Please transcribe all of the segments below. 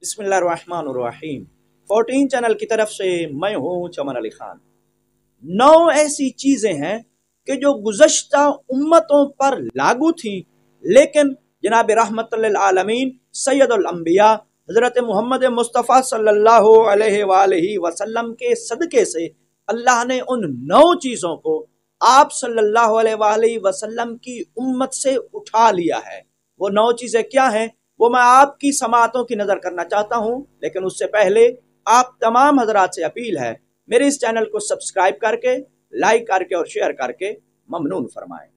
बिस्मिल्लाहिर्रहमानिर्रहीम 14 चैनल की तरफ से मैं हूँ चमन अली खान। 9 ऐसी चीज़ें हैं कि जो गुज़श्ता उम्मतों पर लागू थीं, लेकिन जनाब रहमतुल लिल आलमीन सैयदुल अंबिया हज़रत मोहम्मद मुस्तफ़ा सल्लल्लाहु अलैहि वसल्लम के सदक़े से अल्लाह ने उन 9 चीज़ों को आप सल्लल्लाहु अलैहि वसल्लम की उम्मत से उठा लिया है। वो 9 चीज़ें क्या हैं, वो मैं आपकी समातों की नज़र करना चाहता हूँ, लेकिन उससे पहले आप तमाम हजरात से अपील है, मेरे इस चैनल को सब्सक्राइब करके, लाइक करके और शेयर करके ममनून फरमाएं।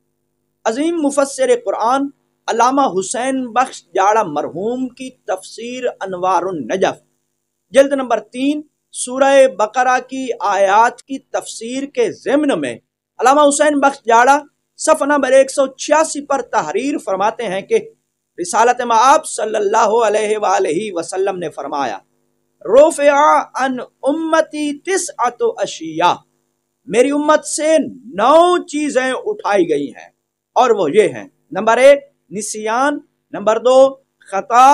अजीम मुफस्सिर कुरान अल्लामा हुसैन बख्श जाड़ा मरहूम की तफसीर अनवारुन नजफ जल्द नंबर 3 सूरह बकरा की आयात की तफसीर के ज़िम्न में अल्लामा हुसैन बख्श जाड़ा सफ़ नंबर 186 पर तहरीर फरमाते हैं कि रिसालत में आप सल्लल्लाहु अलैहि वसल्लम ने फरमाया, रोफ़िआ अन उम्मती तिस्अतु अशिया, मेरी उम्मत से 9 चीजें उठाई गई हैं और वो ये हैं। नंबर 1 निसियान, नंबर 2 खता,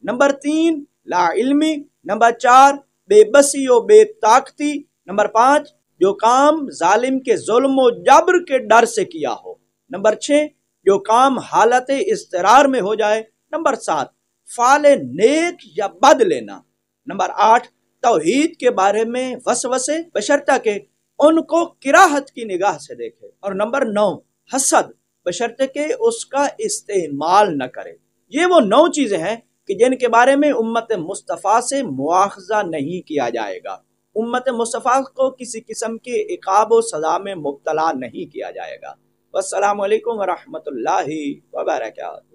नंबर 3 ला इल्मी, नंबर 4 बेबसी व बेताकती, नंबर 5 जो काम जालिम के जुल्म व जबर के डर से किया हो, नंबर 6 जो काम हालत इस्तरार में हो जाए, नंबर 7 फाले नेक या बद लेना, नंबर 8 तौहीद के बारे में वसवसे बशर्ता के उनको किराहत की निगाह से देखे, और नंबर 9 हसद बशर्ते के उसका इस्तेमाल न करे। ये वो 9 चीजें हैं कि जिनके बारे में उम्मत मुस्तफ़ा से मुआखजा नहीं किया जाएगा, उम्मत मुस्तफ़ा को किसी किस्म के इकाब व सजा में मुब्तला नहीं किया जाएगा। वस्सलामु अलैकुम व रहमतुल्लाहि व बरकातहू।